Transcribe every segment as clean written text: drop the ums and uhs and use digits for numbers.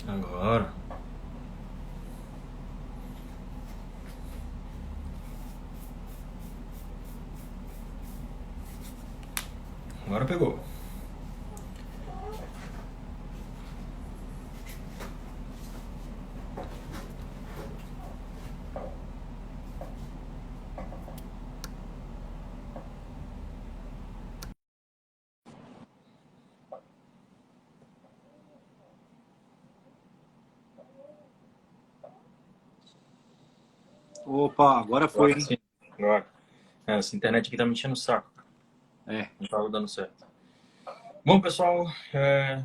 Agora. Agora pegou. Opa, agora foi, Agora hein? sim. Agora. Essa internet aqui tá me enchendo o saco. É, Não tava dando certo. Bom, pessoal,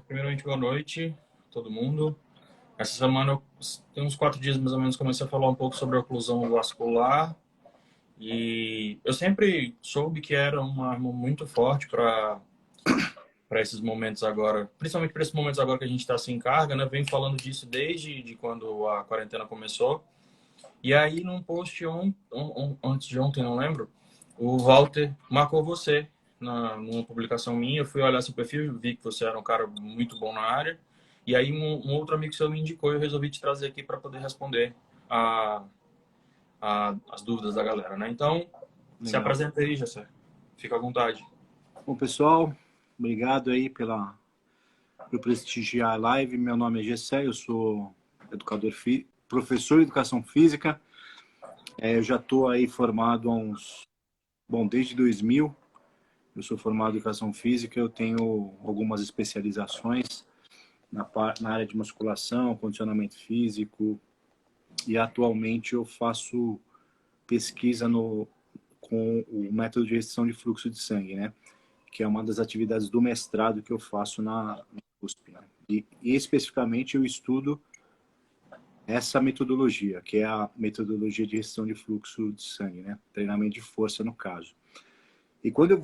primeiramente, boa noite, todo mundo. Essa semana, tem uns 4 dias mais ou menos, comecei a falar um pouco sobre a oclusão vascular. E eu sempre soube que era uma arma muito forte para esses momentos agora, principalmente para esses momentos agora que a gente está sem carga, né? Venho falando disso desde quando a quarentena começou. E aí, num post antes de ontem, não lembro, o Walter marcou você numa publicação minha. Eu fui olhar seu perfil, vi que você era um cara muito bom na área. E aí, um outro amigo seu me indicou e eu resolvi te trazer aqui para poder responder as dúvidas da galera, né? Então, se legal. apresenta aí, Jessé. Fica à vontade. Bom, pessoal, obrigado aí por prestigiar a live. Meu nome é Gessé, eu sou professor de educação física. Eu já estou aí formado desde 2000. Eu sou formado em educação física, eu tenho algumas especializações na área de musculação, condicionamento físico, e atualmente eu faço pesquisa com o método de restrição de fluxo de sangue, né? Que é uma das atividades do mestrado que eu faço na USP. Né? E especificamente eu estudo essa metodologia, que é a metodologia de restrição de fluxo de sangue, né? Treinamento de força no caso. E quando eu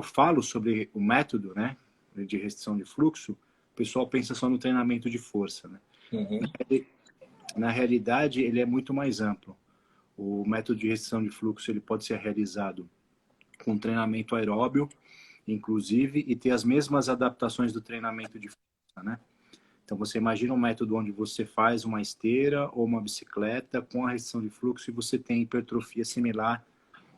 falo sobre o método, né, de restrição de fluxo, o pessoal pensa só no treinamento de força, né? Uhum. Na realidade, ele é muito mais amplo. O método de restrição de fluxo ele pode ser realizado com treinamento aeróbio, inclusive, e ter as mesmas adaptações do treinamento de força, né? Então, você imagina um método onde você faz uma esteira ou uma bicicleta com a restrição de fluxo e você tem hipertrofia similar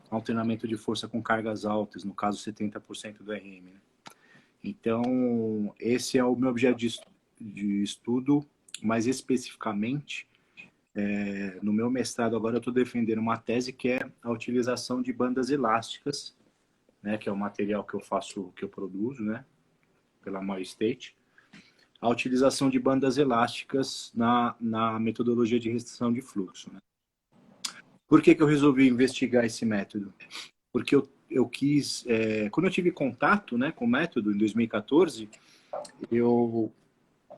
ao treinamento de força com cargas altas, no caso 70% do RM. Né? Então, esse é o meu objeto de estudo, mais especificamente, no meu mestrado agora eu estou defendendo uma tese que é a utilização de bandas elásticas, né, que é o material que eu faço, que eu produzo, né, pela MyState, a utilização de bandas elásticas na metodologia de restrição de fluxo. Né? Por que eu resolvi investigar esse método? Porque eu quis, quando eu tive contato, né, com o método em 2014, eu,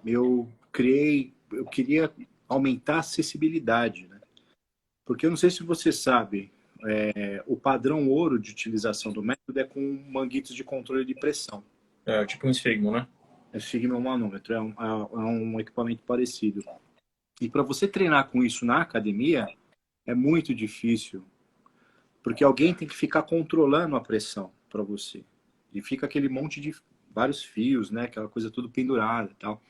eu queria aumentar a acessibilidade, né? Porque eu não sei se você sabe, o padrão ouro de utilização do método é com manguitos de controle de pressão. É tipo um esfigmo, né? É sfigmomanômetro, é um equipamento parecido. E para você treinar com isso na academia, é muito difícil, porque alguém tem que ficar controlando a pressão para você. E fica aquele monte de vários fios, né? Aquela coisa tudo pendurada e tal.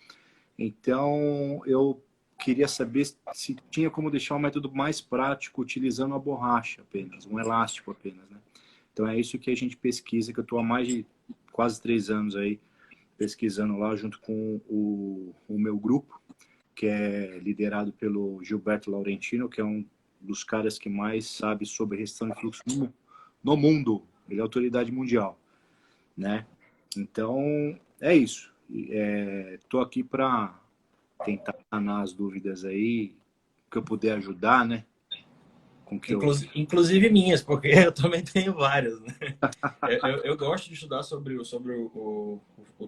Então, eu queria saber se tinha como deixar o método mais prático utilizando a borracha apenas, um elástico apenas, né? Então, é isso que a gente pesquisa, que eu estou há mais de quase 3 anos aí pesquisando lá junto com o meu grupo, que é liderado pelo Gilberto Laurentino, que é um dos caras que mais sabe sobre restrição de fluxo no mundo. Ele é autoridade mundial, né? Então, é isso. Estou aqui para tentar sanar as dúvidas aí, que eu puder ajudar, né? Com que eu... Inclusive minhas, porque eu também tenho várias, né? Eu gosto de estudar sobre o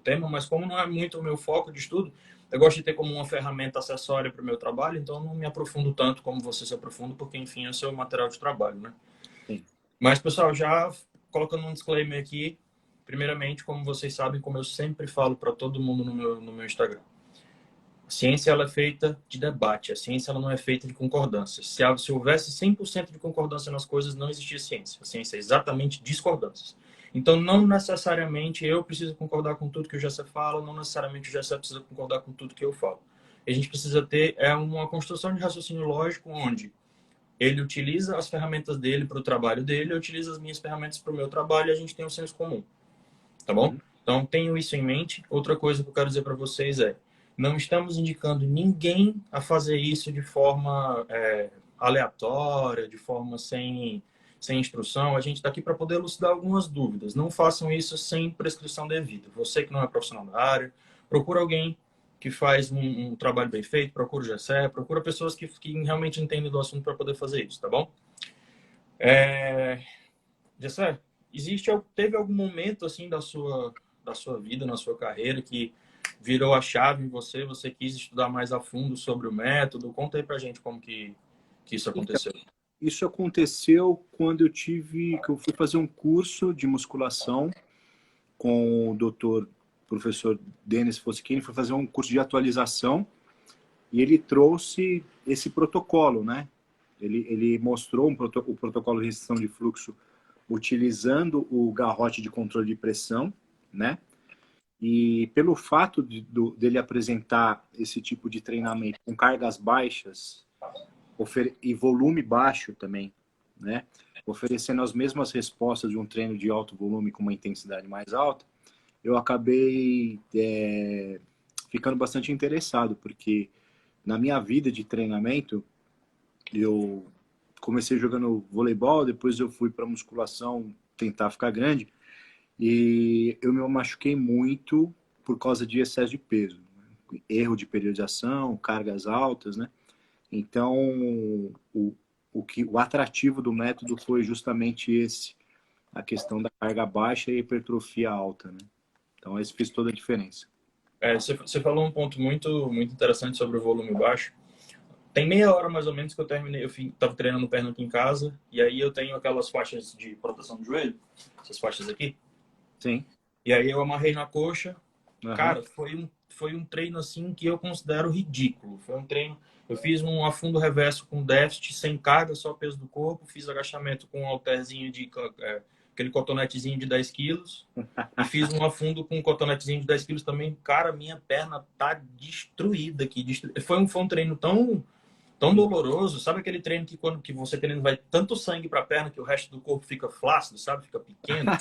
tema, mas como não é muito o meu foco de estudo, eu gosto de ter como uma ferramenta acessória para o meu trabalho, então eu não me aprofundo tanto como você se aprofunda, porque, enfim, é o seu material de trabalho, né? Sim. Mas, pessoal, já colocando um disclaimer aqui, primeiramente, como vocês sabem, como eu sempre falo para todo mundo no meu Instagram, a ciência ela é feita de debate, a ciência ela não é feita de concordância. Se houvesse 100% de concordância nas coisas, não existia ciência. A ciência é exatamente discordâncias. Então, não necessariamente eu preciso concordar com tudo que o Gessé fala, não necessariamente o Gessé precisa concordar com tudo que eu falo. A gente precisa ter uma construção de raciocínio lógico onde ele utiliza as ferramentas dele para o trabalho dele, eu utilizo as minhas ferramentas para o meu trabalho e a gente tem um senso comum, tá bom? Uhum. Então, tenho isso em mente. Outra coisa que eu quero dizer para vocês é, não estamos indicando ninguém a fazer isso de forma aleatória, de forma sem instrução. A gente está aqui para poder elucidar algumas dúvidas. Não façam isso sem prescrição devida. Você que não é profissional da área, procura alguém que faz um trabalho bem feito, procura o GSE, procura pessoas que realmente entendem do assunto para poder fazer isso, tá bom? Gessé, teve algum momento assim da sua vida, na sua carreira, que virou a chave em você, você quis estudar mais a fundo sobre o método? Conta aí pra gente como que isso Então, aconteceu. isso aconteceu quando que eu fui fazer um curso de musculação com o doutor, professor Denis Foschini, foi fazer um curso de atualização e ele trouxe esse protocolo, né? Ele mostrou o protocolo de restrição de fluxo utilizando o garrote de controle de pressão, né? E pelo fato dele apresentar esse tipo de treinamento com cargas baixas e volume baixo também, né? Oferecendo as mesmas respostas de um treino de alto volume com uma intensidade mais alta, eu acabei ficando bastante interessado, porque na minha vida de treinamento, eu comecei jogando voleibol, depois eu fui para musculação tentar ficar grande, e eu me machuquei muito por causa de excesso de peso, né? Erro de periodização, cargas altas, né? Então, o atrativo do método foi justamente esse, a questão da carga baixa e hipertrofia alta, né? Então, isso fez toda a diferença. Você falou um ponto muito interessante sobre o volume baixo. Tem meia hora mais ou menos que eu terminei, eu estava treinando perna aqui em casa, e aí eu tenho aquelas faixas de proteção do joelho, essas faixas aqui, Sim. e aí eu amarrei na coxa. Uhum. Cara, foi um treino assim que eu considero ridículo. Foi um treino. Eu fiz um afundo reverso com déficit, sem carga, só peso do corpo. Fiz agachamento com um halterzinho aquele cotonetezinho de 10 quilos. E fiz um afundo com um cotonetezinho de 10 quilos também. Cara, minha perna tá destruída aqui. Foi um treino tão doloroso. Sabe aquele treino que quando que você treina vai tanto sangue pra perna que o resto do corpo fica flácido, sabe? Fica pequeno.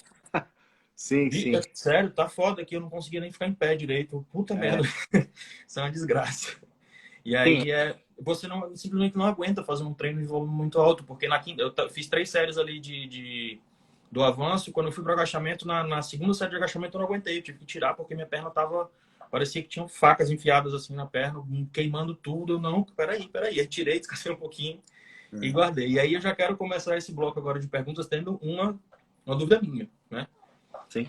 Sim, sim. Sério, tá foda aqui, eu não conseguia nem ficar em pé direito. Puta É, merda. Isso é uma desgraça. E tem, aí você simplesmente não aguenta fazer um treino de volume muito alto, porque na quinta, fiz 3 séries ali do avanço. Quando eu fui pro agachamento, na segunda série de agachamento eu não aguentei, eu tive que tirar porque minha perna tava. Parecia que tinham facas enfiadas assim na perna, queimando tudo. Eu, não, peraí. Aí tirei, descansei um pouquinho e guardei. E aí eu já quero começar esse bloco agora de perguntas tendo uma dúvida minha, né? sim.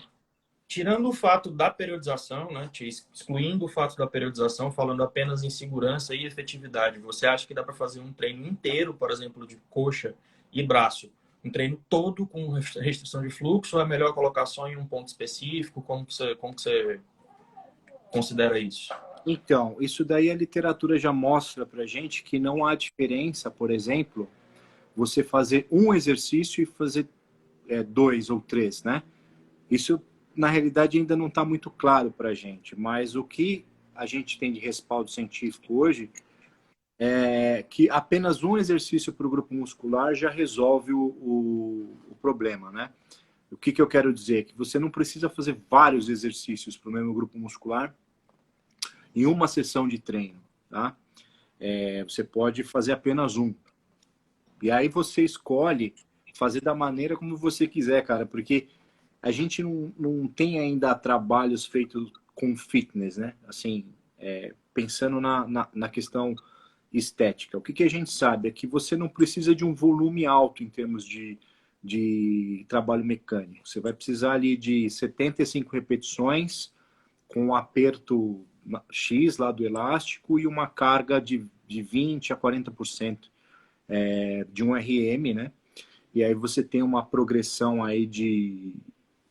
Tirando o fato da periodização, né, excluindo o fato da periodização, falando apenas em segurança e efetividade, você acha que dá para fazer um treino inteiro, por exemplo, de coxa e braço, um treino todo com restrição de fluxo, ou é melhor colocar só em um ponto específico? Como que você considera isso? Então, isso daí a literatura já mostra pra gente que não há diferença, por exemplo, você fazer um exercício e fazer dois ou três, né? Isso, na realidade, ainda não está muito claro para a gente, mas o que a gente tem de respaldo científico hoje é que apenas um exercício para o grupo muscular já resolve o problema, né? O que eu quero dizer? Que você não precisa fazer vários exercícios para o mesmo grupo muscular em uma sessão de treino, tá? Você pode fazer apenas um. E aí você escolhe fazer da maneira como você quiser, cara, porque a gente não tem ainda trabalhos feitos com fitness, né? Assim, pensando na questão estética. O que a gente sabe é que você não precisa de um volume alto em termos de trabalho mecânico. Você vai precisar ali de 75 repetições com um aperto X lá do elástico e uma carga de 20 a 40% de um RM, né? E aí você tem uma progressão aí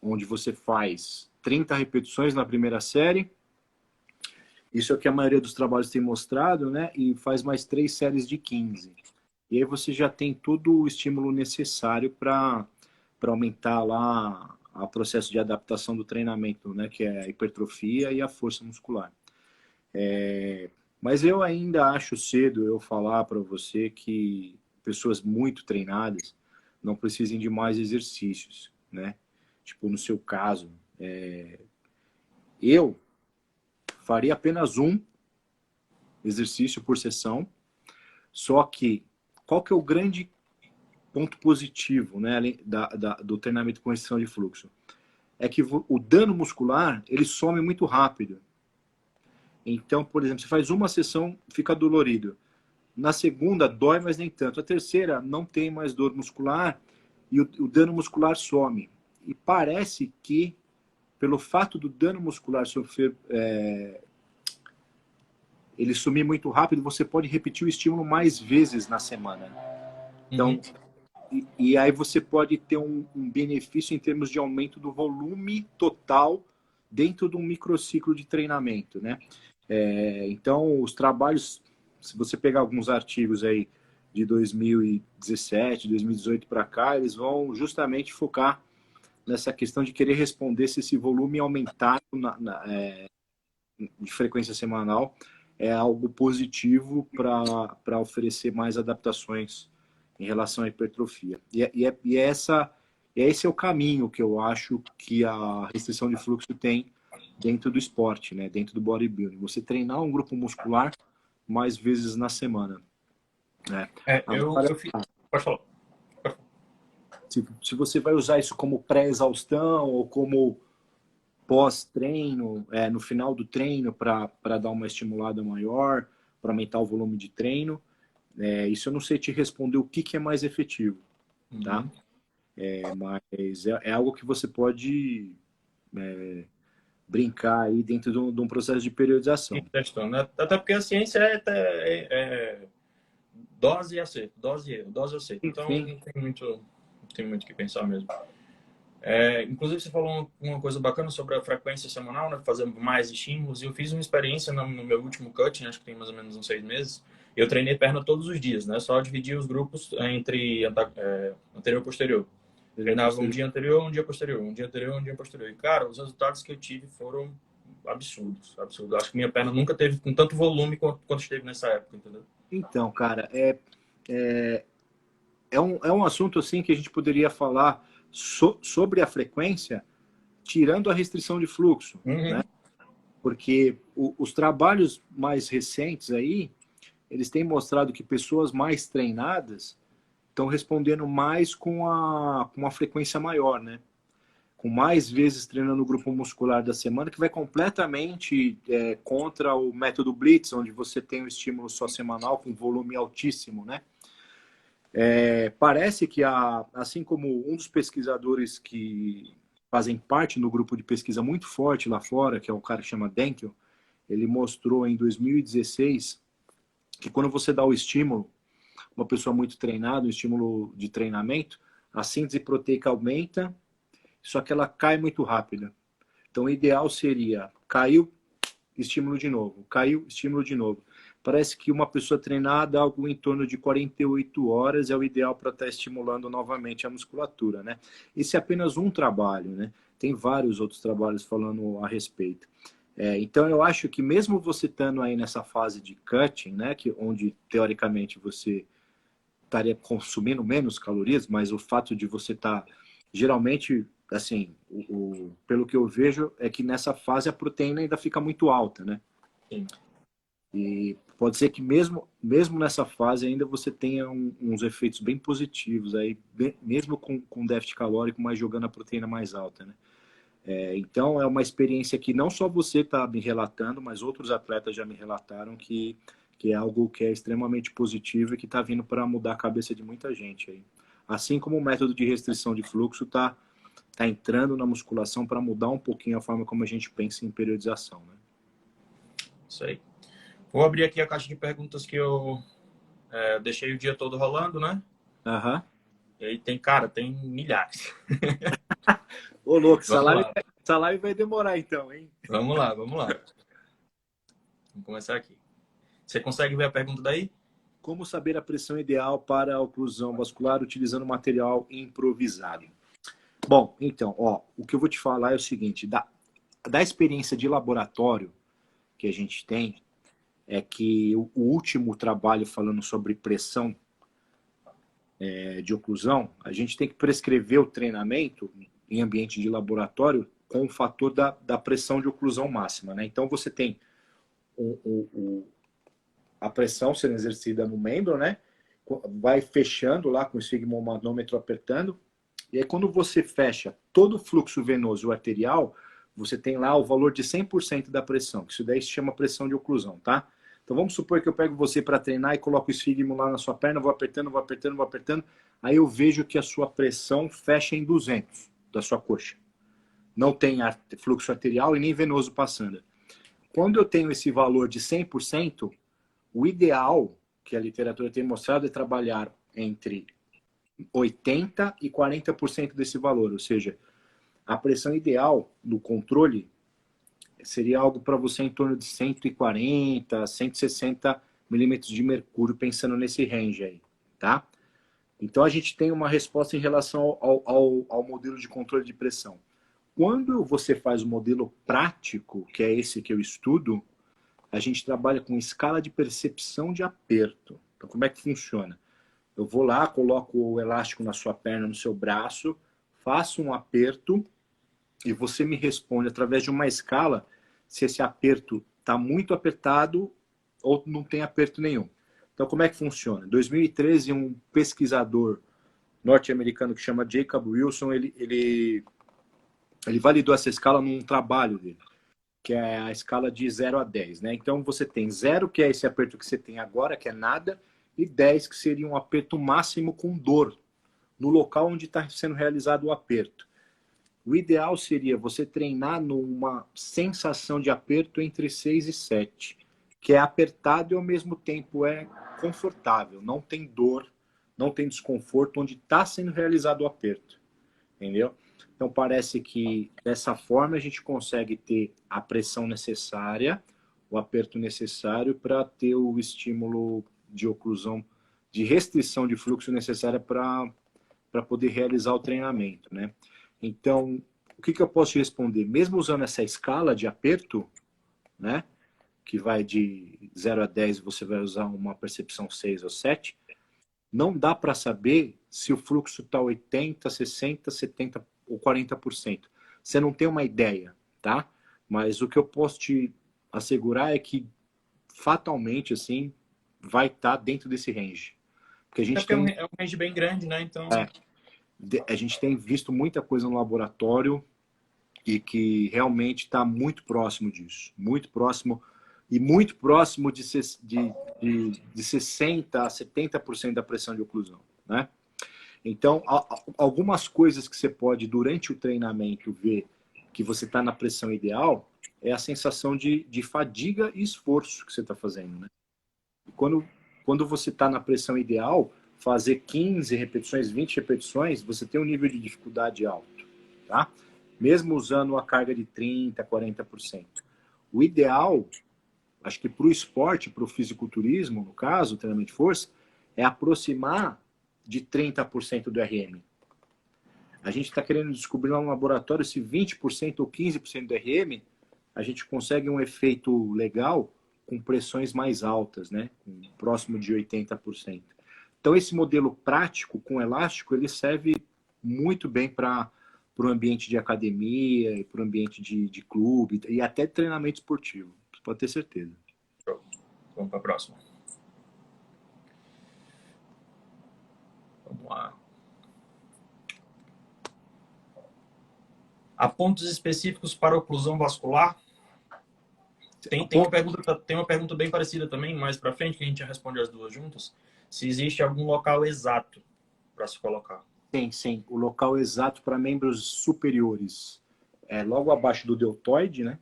onde você faz 30 repetições na primeira série. Isso é o que a maioria dos trabalhos tem mostrado, né? E faz mais 3 séries de 15. E aí você já tem todo o estímulo necessário para aumentar lá ao processo de adaptação do treinamento, né, que é a hipertrofia e a força muscular. Mas eu ainda acho cedo eu falar para você que pessoas muito treinadas não precisem de mais exercícios, né? Tipo, no seu caso, eu faria apenas um exercício por sessão, só que qual que é o grande ponto positivo, né, além do treinamento com restrição de fluxo? É que o dano muscular, ele some muito rápido. Então, por exemplo, você faz uma sessão, fica dolorido. Na segunda, dói, mas nem tanto. A terceira, não tem mais dor muscular e o dano muscular some. E parece que, pelo fato do dano muscular sofrer, ele sumir muito rápido, você pode repetir o estímulo mais vezes na semana. Então, e aí você pode ter um benefício em termos de aumento do volume total dentro de um microciclo de treinamento, né? Então, os trabalhos, se você pegar alguns artigos aí de 2017, 2018 para cá, eles vão justamente focar nessa questão de querer responder se esse volume aumentado de frequência semanal é algo positivo para oferecer mais adaptações em relação à hipertrofia. Esse é o caminho que eu acho que a restrição de fluxo tem dentro do esporte, né? Dentro do bodybuilding. Você treinar um grupo muscular mais vezes na semana. Né? Agora, Pode falar. se você vai usar isso como pré-exaustão ou como pós-treino, no final do treino para dar uma estimulada maior, para aumentar o volume de treino, isso eu não sei te responder o que é mais efetivo, tá? Mas é algo que você pode brincar aí dentro de um processo de periodização. Testando, né? Até porque a ciência é dose e acerto, dose e erro, dose e acerto. Então não tem muito o que pensar mesmo. Inclusive você falou uma coisa bacana sobre a frequência semanal, né? Fazer mais estímulos. E eu fiz uma experiência no meu último cutting, acho que tem mais ou menos uns 6 meses. Eu treinei perna todos os dias, né? Só dividir os grupos entre anterior e posterior. Treinava um dia anterior, um dia posterior, um dia anterior, um dia posterior. E, cara, os resultados que eu tive foram absurdos, absurdos. Acho que minha perna nunca teve com tanto volume quanto esteve nessa época, entendeu? Então, cara, é um assunto assim que a gente poderia falar sobre a frequência, tirando a restrição de fluxo, né? Porque os trabalhos mais recentes aí, eles têm mostrado que pessoas mais treinadas estão respondendo mais com uma frequência maior, né? Com mais vezes treinando o grupo muscular da semana, que vai completamente contra o método Blitz, onde você tem um estímulo só semanal com volume altíssimo, né? Parece que, assim como um dos pesquisadores que fazem parte no grupo de pesquisa muito forte lá fora, que é o cara que chama Denkel, ele mostrou em 2016 que quando você dá o estímulo, uma pessoa muito treinada, um estímulo de treinamento, a síntese proteica aumenta, só que ela cai muito rápida. Então, o ideal seria, caiu, estímulo de novo, caiu, estímulo de novo. Parece que uma pessoa treinada, algo em torno de 48 horas é o ideal para estar estimulando novamente a musculatura, né? Esse é apenas um trabalho, né? Tem vários outros trabalhos falando a respeito. Então, eu acho que mesmo você estando aí nessa fase de cutting, né? Onde, teoricamente, você estaria consumindo menos calorias, mas o fato de você estar, geralmente, assim, pelo que eu vejo, é que nessa fase a proteína ainda fica muito alta, né? Sim. E pode ser que mesmo nessa fase ainda você tenha uns efeitos bem positivos aí, mesmo com déficit calórico, mas jogando a proteína mais alta, né? Então é uma experiência que não só você está me relatando, mas outros atletas já me relataram que é algo que é extremamente positivo e que está vindo para mudar a cabeça de muita gente aí. Assim como o método de restrição de fluxo está entrando na musculação para mudar um pouquinho a forma como a gente pensa em periodização, né? Isso aí. Vou abrir aqui a caixa de perguntas que eu deixei o dia todo rolando, né? Aham. E aí tem milhares. Ô, louco, Vamos essa live vai demorar então, hein? Vamos lá. Vamos começar aqui. Você consegue ver a pergunta daí? Como saber a pressão ideal para a oclusão vascular utilizando material improvisado? Bom, então, ó, o que eu vou te falar é o seguinte, da experiência de laboratório que a gente tem, é que o último trabalho falando sobre pressão de oclusão, a gente tem que prescrever o treinamento em ambiente de laboratório com o fator da pressão de oclusão máxima, né? Então você tem a pressão sendo exercida no membro, né? Vai fechando lá com o esfigmomanômetro apertando, e aí quando você fecha todo o fluxo venoso arterial, você tem lá o valor de 100% da pressão, que isso daí se chama pressão de oclusão, tá? Então vamos supor que eu pego você para treinar e coloco o esfigmo lá na sua perna, vou apertando, vou apertando, vou apertando, aí eu vejo que a sua pressão fecha em 200 da sua coxa. Não tem fluxo arterial e nem venoso passando. Quando eu tenho esse valor de 100%, o ideal que a literatura tem mostrado é trabalhar entre 80% e 40% desse valor, ou seja, a pressão ideal no controle seria algo para você em torno de 140, 160 milímetros de mercúrio, pensando nesse range aí, tá? Então a gente tem uma resposta em relação ao modelo de controle de pressão. Quando você faz o modelo prático, que é esse que eu estudo, a gente trabalha com escala de percepção de aperto. Então como é que funciona? Eu vou lá, coloco o elástico na sua perna, no seu braço, faço um aperto e você me responde através de uma escala se esse aperto está muito apertado ou não tem aperto nenhum. Então, como é que funciona? Em 2013, um pesquisador norte-americano que chama Jacob Wilson, ele validou essa escala num trabalho dele, que é a escala de 0 a 10. Né? Então, você tem 0, que é esse aperto que você tem agora, que é nada, e 10, que seria um aperto máximo com dor, no local onde está sendo realizado o aperto. O ideal seria você treinar numa sensação de aperto entre 6 e 7, que é apertado e ao mesmo tempo é confortável, não tem dor, não tem desconforto onde está sendo realizado o aperto, entendeu? Então parece que dessa forma a gente consegue ter a pressão necessária, o aperto necessário para ter o estímulo de oclusão, de restrição de fluxo necessária para poder realizar o treinamento, né? Então, o que eu posso te responder? Mesmo usando essa escala de aperto, né, que vai de 0 a 10, você vai usar uma percepção 6 ou 7, não dá para saber se o fluxo está 80, 60, 70 ou 40%. Você não tem uma ideia, tá? Mas o que eu posso te assegurar é que fatalmente assim vai estar dentro desse range. Porque a É gente porque é um, tem é um range bem grande, né? Então, a gente tem visto muita coisa no laboratório e que realmente está muito próximo disso, muito próximo e muito próximo de 60% a 70% da pressão de oclusão, né? Então, algumas coisas que você pode, durante o treinamento, ver que você está na pressão ideal é a sensação de fadiga e esforço que você está fazendo, né? E quando você está na pressão ideal, fazer 15 repetições, 20 repetições, você tem um nível de dificuldade alto, tá? Mesmo usando a carga de 30%, 40%. O ideal, acho que para o esporte, para o fisiculturismo, no caso, o treinamento de força, é aproximar de 30% do RM. A gente está querendo descobrir lá no laboratório se 20% ou 15% do RM a gente consegue um efeito legal com pressões mais altas, né? Próximo de 80%. Então, esse modelo prático com elástico, ele serve muito bem para o ambiente de academia, e para o ambiente de clube e até treinamento esportivo. Você pode ter certeza. vamos para a próxima. Vamos lá. Há pontos específicos para oclusão vascular? Tem uma pergunta bem parecida também, mais para frente, que a gente já responde as duas juntas. Se existe algum local exato para se colocar. Tem, sim. O local exato para membros superiores é logo abaixo do deltoide, né?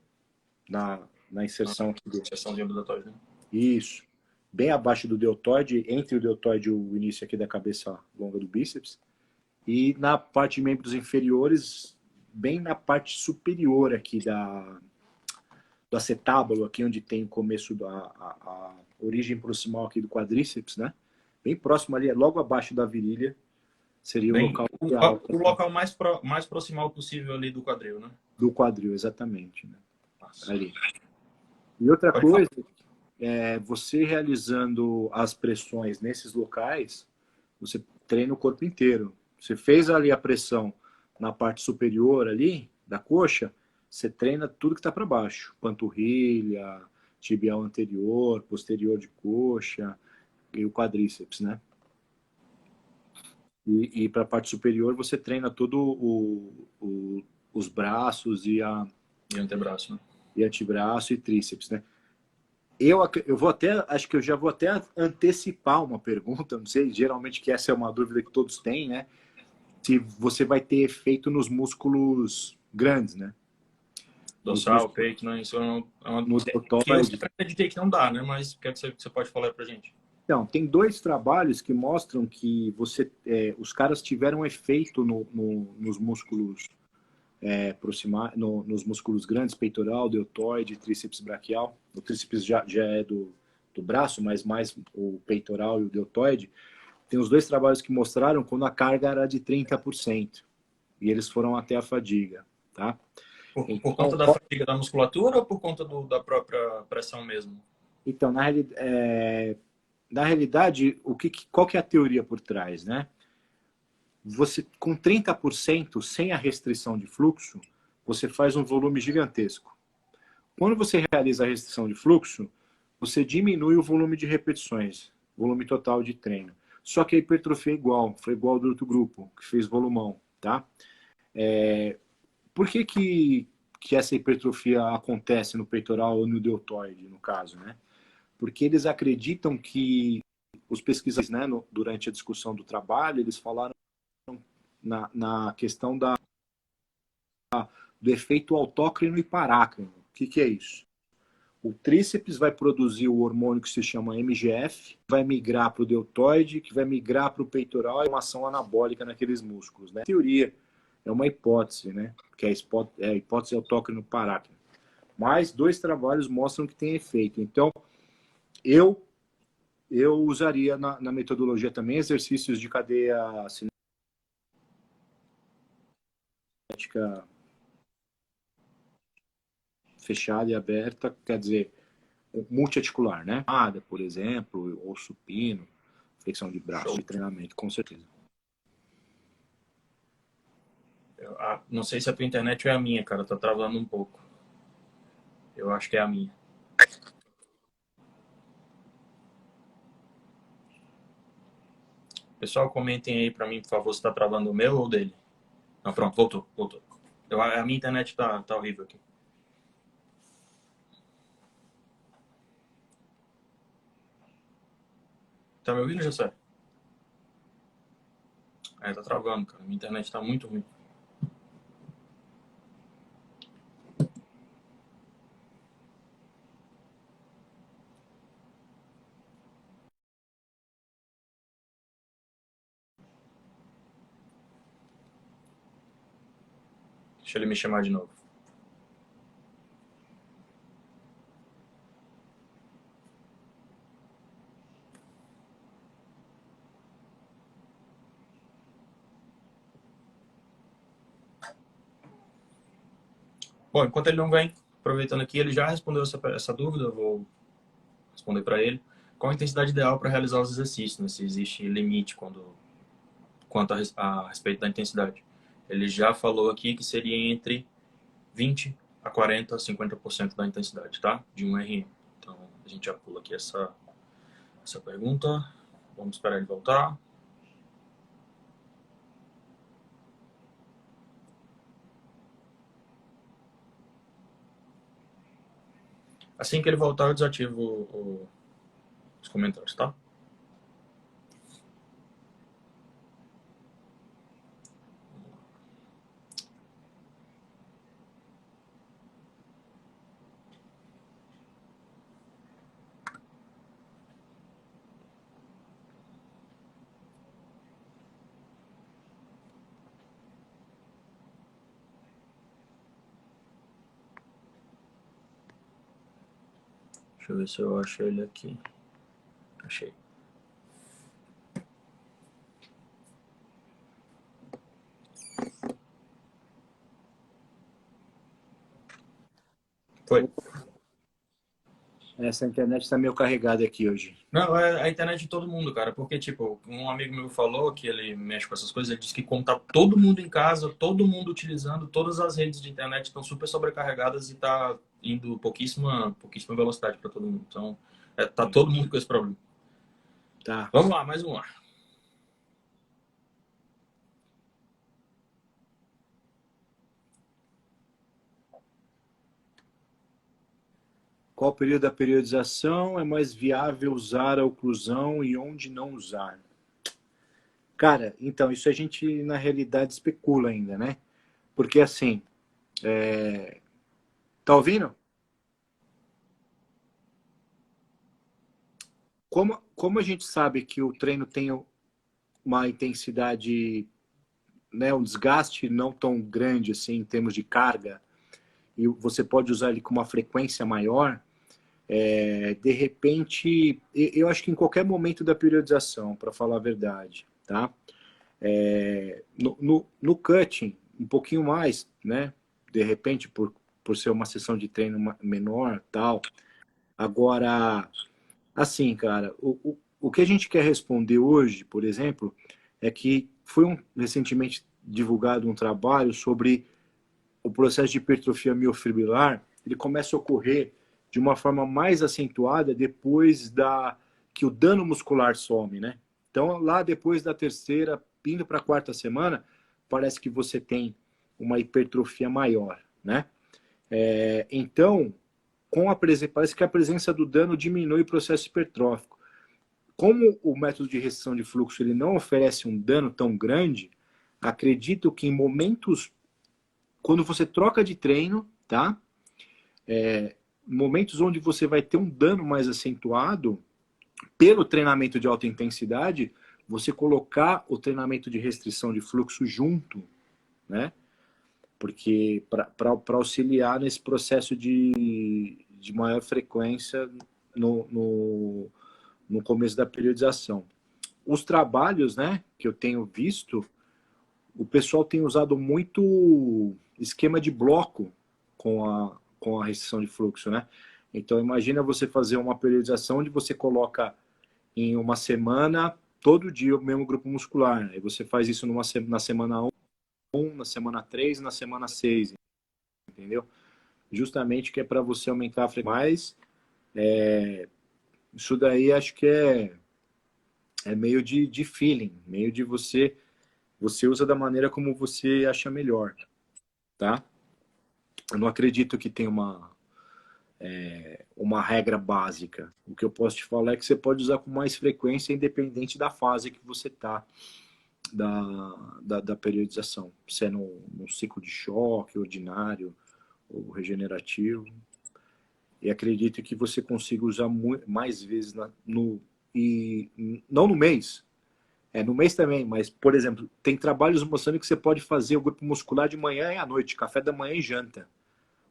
Na inserção aqui do... Inserção de ambulatório, né? Isso. Bem abaixo do deltoide, entre o deltoide e o início aqui da cabeça longa do bíceps. E na parte de membros inferiores, bem na parte superior aqui do acetábulo, aqui onde tem o começo a origem proximal aqui do quadríceps, né? Bem próximo ali, logo abaixo da virilha, seria o Bem, local ideal o local mais proximal possível ali do quadril, né? do quadril, exatamente. Né? Nossa. Ali. E outra Pode falar. coisa, você realizando as pressões nesses locais, você treina o corpo inteiro. Você fez ali a pressão na parte superior ali, da coxa, você treina tudo que está para baixo. Panturrilha, tibial anterior, posterior de coxa e o quadríceps, né? E para a parte superior você treina todo os braços E antebraço, né? e antebraço e tríceps, né? Eu vou até, acho que eu já vou até antecipar uma pergunta, não sei, geralmente que essa é uma dúvida que todos têm, né? Se você vai ter efeito nos músculos grandes, né? Nos Dorsal, músculos, peito, né? Isso é uma no que eu deltoide. sempre acreditei que não dá, né? Mas o que é que você pode falar pra gente? Então, tem dois trabalhos que mostram que os caras tiveram efeito nos músculos nos músculos grandes, peitoral, deltoide, tríceps braquial. O tríceps já é do braço, mas mais o peitoral e o deltoide. Tem os dois trabalhos que mostraram quando a carga era de 30%. E eles foram até a fadiga, tá? Por Então, conta da fadiga da musculatura ou por conta da própria pressão mesmo? então na realidade, qual que é a teoria por trás, né? Você, com 30%, sem a restrição de fluxo, você faz um volume gigantesco. Quando você realiza a restrição de fluxo, você diminui o volume de repetições, volume total de treino. Só que a hipertrofia é igual, foi igual do outro grupo, que fez volumão, tá? Por que essa hipertrofia acontece no peitoral ou no deltoide, no caso, né? Porque eles acreditam que os pesquisadores, né, durante a discussão do trabalho, eles falaram na questão do efeito autócrino e parácrino. O que é isso? O tríceps vai produzir o hormônio que se chama MGF, vai migrar para o deltoide, que vai migrar para o peitoral e uma ação anabólica naqueles músculos. Né? Teoria, é uma hipótese, né? Que é a hipótese autócrino parácrino. Mas dois trabalhos mostram que tem efeito. Então, eu usaria na metodologia também exercícios de cadeia cinética fechada e aberta, quer dizer, multiarticular, né? Por exemplo, ou supino, flexão de braço, Show. de treinamento, com certeza. Não sei se a tua internet é a minha, cara. Tá travando um pouco. Eu acho que é a minha. Pessoal, comentem aí pra mim, por favor, se tá travando o meu ou o dele. Não, pronto, voltou. A minha internet tá horrível aqui. Tá me ouvindo, José? Tá travando, cara. Minha internet tá muito ruim. Deixa ele me chamar de novo. Bom, enquanto ele não vem, aproveitando aqui, ele já respondeu essa dúvida, eu vou responder para ele. Qual a intensidade ideal para realizar os exercícios? Né? Se existe limite quanto a respeito da intensidade. Ele já falou aqui que seria entre 20 a 40, 50% da intensidade, tá? De um RM. Então, a gente já pula aqui essa pergunta. Vamos esperar ele voltar. Assim que ele voltar, eu desativo os comentários, tá? Deixa eu ver se eu acho ele aqui. Achei. Foi. Essa internet está meio carregada aqui hoje. Não, é a internet de todo mundo, cara. Porque, tipo, um amigo meu falou que ele mexe com essas coisas, ele disse que como tá todo mundo em casa, todo mundo utilizando, todas as redes de internet estão super sobrecarregadas e tá indo pouquíssima velocidade para todo mundo. Então, tá todo mundo com esse problema. Tá. Vamos lá, mais uma. Qual período da periodização é mais viável usar a oclusão e onde não usar? Cara, então, isso a gente, na realidade, especula ainda, né? Porque, assim, tá ouvindo? Como a gente sabe que o treino tem uma intensidade, né, um desgaste não tão grande, assim, em termos de carga, e você pode usar ele com uma frequência maior, de repente, eu acho que em qualquer momento da periodização, para falar a verdade, tá? No cutting, um pouquinho mais, né? De repente, por ser uma sessão de treino menor, tal. Agora, assim, cara, o que a gente quer responder hoje, por exemplo, é que recentemente divulgado um trabalho sobre o processo de hipertrofia miofibrilar. Ele começa a ocorrer de uma forma mais acentuada depois que o dano muscular some, né? Então, lá depois da terceira, indo para a quarta semana, parece que você tem uma hipertrofia maior, né? Então, parece que a presença do dano diminui o processo hipertrófico. Como o método de restrição de fluxo ele não oferece um dano tão grande, acredito que em momentos, quando você troca de treino, tá? Momentos onde você vai ter um dano mais acentuado, pelo treinamento de alta intensidade, você colocar o treinamento de restrição de fluxo junto, né? Porque para auxiliar nesse processo de maior frequência no começo da periodização. Os trabalhos, né, que eu tenho visto, o pessoal tem usado muito esquema de bloco com a restrição de fluxo, né? Então, imagina você fazer uma periodização onde você coloca em uma semana, todo dia, o mesmo grupo muscular. Aí você faz isso na semana 1, na semana 3 e na semana 6, entendeu? Justamente que é para você aumentar a frequência. Mas isso daí acho que é meio de feeling, meio de você usa da maneira como você acha melhor, tá? Eu não acredito que tenha uma regra básica. O que eu posso te falar é que você pode usar com mais frequência, independente da fase que você está da periodização. Se é num ciclo de choque, ordinário ou regenerativo. E acredito que você consiga usar mais vezes e não no mês. No mês também, mas, por exemplo, tem trabalhos mostrando que você pode fazer o grupo muscular de manhã e à noite, café da manhã e janta.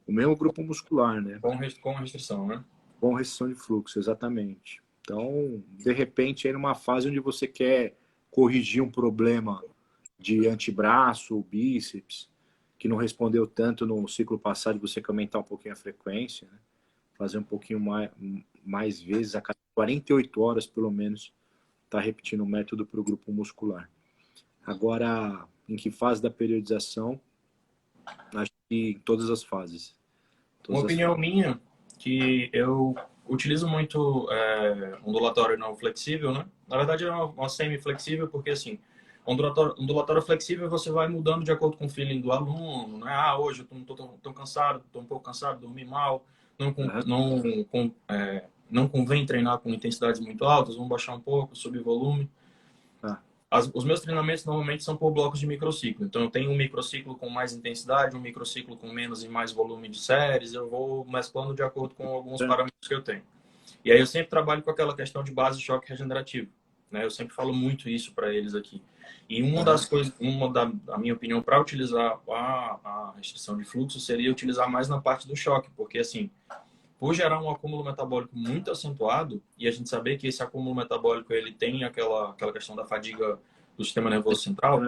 O mesmo grupo muscular, né? Com restrição, né? Com restrição de fluxo, exatamente. Então, de repente, aí numa fase onde você quer corrigir um problema de antebraço ou bíceps, que não respondeu tanto no ciclo passado, você quer aumentar um pouquinho a frequência, né? Fazer um pouquinho mais vezes, a cada 48 horas, pelo menos, tá repetindo o método para o grupo muscular. Agora, em que fase da periodização? Acho que em todas as fases. Uma opinião minha, que eu utilizo muito ondulatório não flexível, né? Na verdade é uma semi-flexível, porque assim, ondulatório flexível você vai mudando de acordo com o feeling do aluno, né? Ah, hoje eu não estou tão cansado, estou um pouco cansado, dormi mal, não convém treinar com intensidades muito altas, vamos baixar um pouco, subir volume. Os meus treinamentos normalmente são por blocos de microciclo. Então, eu tenho um microciclo com mais intensidade, um microciclo com menos e mais volume de séries. Eu vou mesclando de acordo com alguns parâmetros que eu tenho. E aí, eu sempre trabalho com aquela questão de base, choque regenerativo. Né? Eu sempre falo muito isso para eles aqui. E uma das coisas, a minha opinião, para utilizar a restrição de fluxo seria utilizar mais na parte do choque. Porque, assim, por gerar um acúmulo metabólico muito acentuado, e a gente saber que esse acúmulo metabólico ele tem aquela questão da fadiga do sistema nervoso central,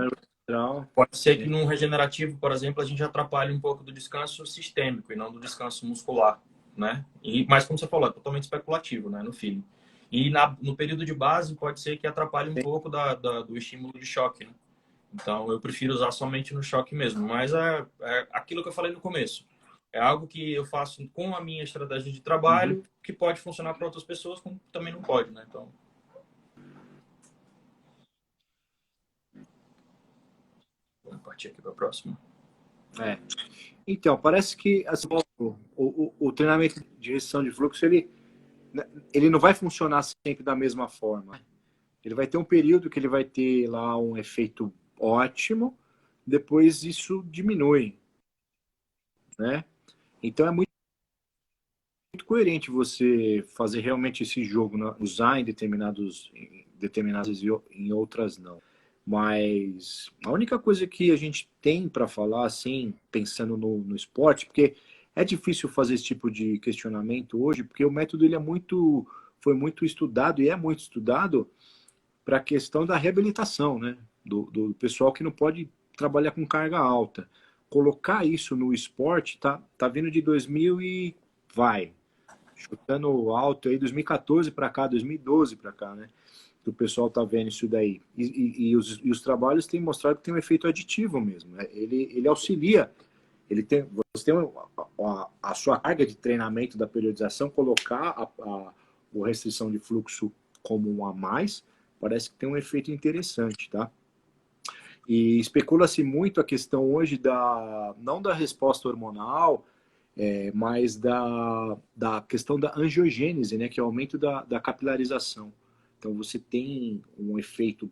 Pode ser que Sim. num regenerativo, por exemplo, a gente atrapalhe um pouco do descanso sistêmico e não do descanso muscular, né? Mas como você falou, é totalmente especulativo, né, no feeling. E no período de base pode ser que atrapalhe um pouco do estímulo de choque, né? Então eu prefiro usar somente no choque mesmo. Mas é aquilo que eu falei no começo. É algo que eu faço com a minha estratégia de Uhum. trabalho que pode funcionar para outras pessoas, como também não pode, né? Então, vamos partir aqui para a próxima. É. Então, parece que assim, o treinamento de restrição de fluxo, ele não vai funcionar sempre da mesma forma. Ele vai ter um período que ele vai ter lá um efeito ótimo, depois isso diminui, né? Então é muito coerente você fazer realmente esse jogo, né? Usar em determinadas e em outras não. Mas a única coisa que a gente tem para falar, assim, pensando no esporte, porque é difícil fazer esse tipo de questionamento hoje, porque o método ele foi muito estudado e é muito estudado para a questão da reabilitação, né? Do pessoal que não pode trabalhar com carga alta. Colocar isso no esporte tá vindo de 2000 e vai, chutando alto aí, 2014 para cá, 2012 para cá, né? Que o pessoal tá vendo isso daí. E os trabalhos têm mostrado que tem um efeito aditivo mesmo. Né? Ele auxilia, você tem a sua carga de treinamento da periodização, colocar a restrição de fluxo como um a mais, parece que tem um efeito interessante, tá? E especula-se muito a questão hoje não da resposta hormonal, mas da questão da angiogênese, né, que é o aumento da capilarização. Então você tem um efeito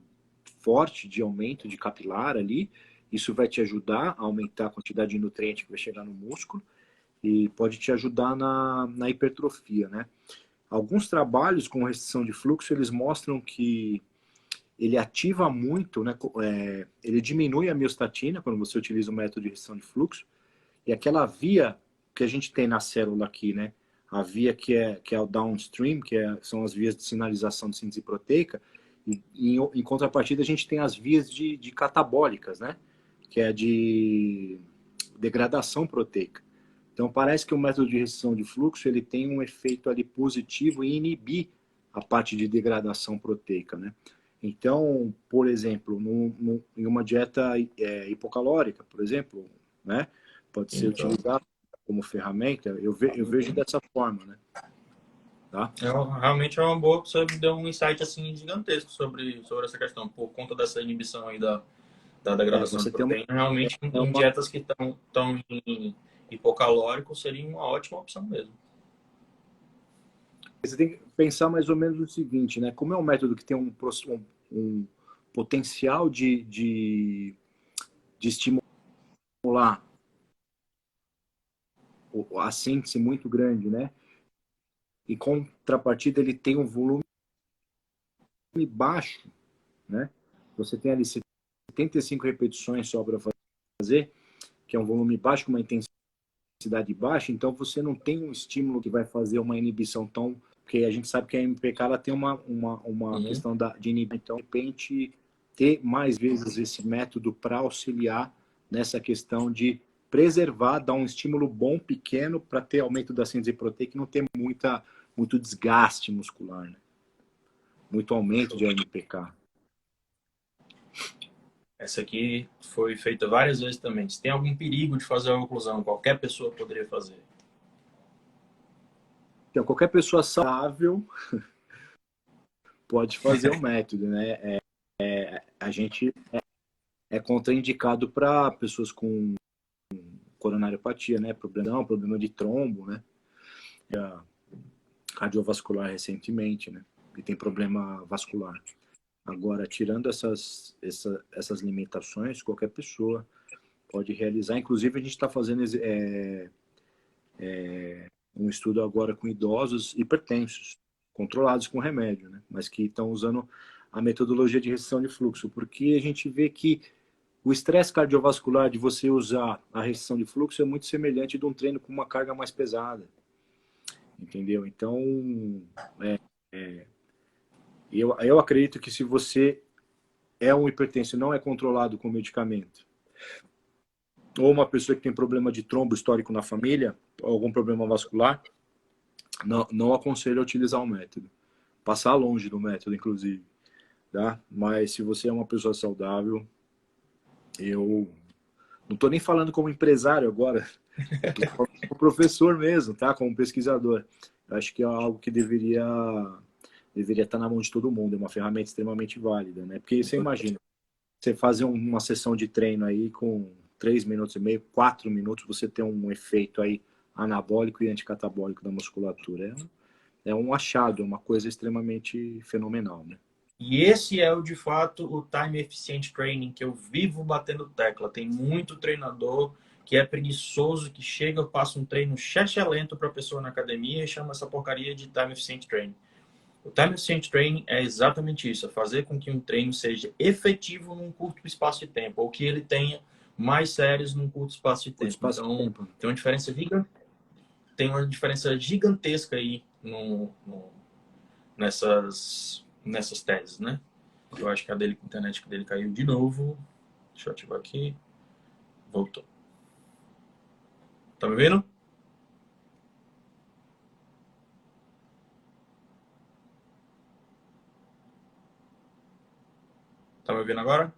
forte de aumento de capilar ali, isso vai te ajudar a aumentar a quantidade de nutriente que vai chegar no músculo e pode te ajudar na hipertrofia, né? Alguns trabalhos com restrição de fluxo, eles mostram que ele ativa muito, né? Ele diminui a miostatina quando você utiliza o método de restrição de fluxo, e aquela via que a gente tem na célula aqui, né? A via que é o downstream, são as vias de sinalização de síntese proteica, e em contrapartida a gente tem as vias de catabólicas, né? Que é de degradação proteica. Então parece que o método de restrição de fluxo ele tem um efeito ali positivo e inibir a parte de degradação proteica, né? Então, por exemplo, em uma dieta hipocalórica, por exemplo, né? Pode ser Então, utilizado como ferramenta, eu vejo dessa forma, né? Tá? realmente é uma boa, você me deu um insight assim gigantesco sobre essa questão, por conta dessa inibição aí da degradação de Você tem uma, proteína, realmente é em uma, dietas que estão tão em hipocalórico seria uma ótima opção mesmo. você tem que pensar mais ou menos o seguinte, né? Como é um método que tem um potencial de estimular a síntese muito grande, né? E contrapartida ele tem um volume baixo, né? Você tem ali 75 repetições só para fazer, que é um volume baixo com uma intensidade baixa, então você não tem um estímulo que vai fazer uma inibição tão... Porque a gente sabe que a MPK ela tem uma Uhum. questão de inibição, então de repente ter mais vezes esse método para auxiliar nessa questão de preservar, dar um estímulo bom, pequeno, para ter aumento da síntese proteica e não ter muito desgaste muscular, né? Muito aumento Show. de AMPK. Essa aqui foi feita várias vezes também. Se tem algum perigo de fazer a oclusão, qualquer pessoa poderia fazer. Então, qualquer pessoa saudável pode fazer o método, né? A gente é contraindicado para pessoas com coronariopatia, né? Problema de trombo, né? Cardiovascular recentemente, né? E tem problema vascular. Agora, tirando essas limitações, qualquer pessoa pode realizar. Inclusive, a gente está fazendo um estudo agora com idosos hipertensos, controlados com remédio, né? Mas que estão usando a metodologia de restrição de fluxo, porque a gente vê que o estresse cardiovascular de você usar a restrição de fluxo é muito semelhante de um treino com uma carga mais pesada, entendeu? Então, eu acredito que se você é um hipertenso e não é controlado com medicamento, ou uma pessoa que tem problema de trombo histórico na família, algum problema vascular, não aconselho a utilizar o método. Passar longe do método, inclusive. Tá? Mas se você é uma pessoa saudável, eu não estou nem falando como empresário agora, estou falando como professor mesmo, tá? Como pesquisador. Eu acho que é algo que deveria estar na mão de todo mundo, é uma ferramenta extremamente válida, né? Porque você imagina, você fazer uma sessão de treino aí com 3 minutos e meio, 4 minutos, você tem um efeito aí anabólico e anticatabólico da musculatura. É um achado, é uma coisa extremamente fenomenal, né? E esse é, de fato, o Time Efficient Training que eu vivo batendo tecla. Tem muito treinador que é preguiçoso, que chega, passa um treino lento para a pessoa na academia e chama essa porcaria de Time Efficient Training. O Time Efficient Training é exatamente isso, é fazer com que um treino seja efetivo num curto espaço de tempo, ou que ele tenha mais séries num curto espaço de tempo. Então, tem uma diferença gigantesca aí nessas teses, né? Eu acho que a internet dele caiu de novo. Deixa eu ativar aqui. Voltou. Tá me vendo? Tá me ouvindo agora?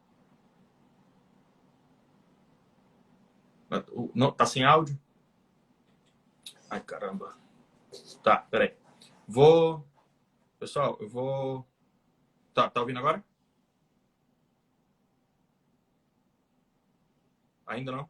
Não, tá sem áudio? Ai, caramba. Tá, peraí. Pessoal, eu vou... Tá ouvindo agora? Ainda não?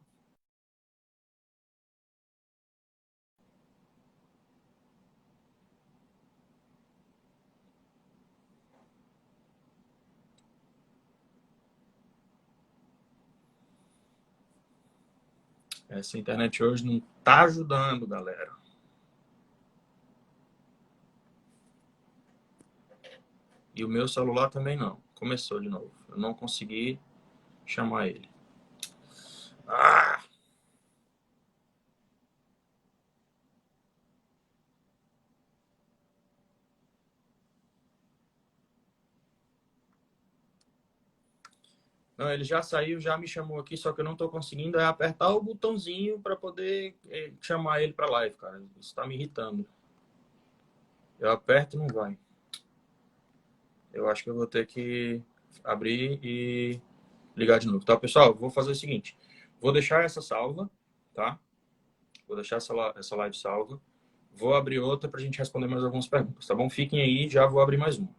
Essa internet hoje não tá ajudando, galera. E o meu celular também não. Começou de novo. Eu não consegui chamar ele. Ah! Não, ele já saiu, já me chamou aqui, só que eu não tô conseguindo apertar o botãozinho para poder chamar ele para live, cara. Isso tá me irritando. Eu aperto e não vai. Eu acho que eu vou ter que abrir e ligar de novo. Tá, pessoal? Vou fazer o seguinte. Vou deixar essa salva, tá? Vou deixar essa live salva. Vou abrir outra para a gente responder mais algumas perguntas, tá bom? Fiquem aí, já vou abrir mais uma.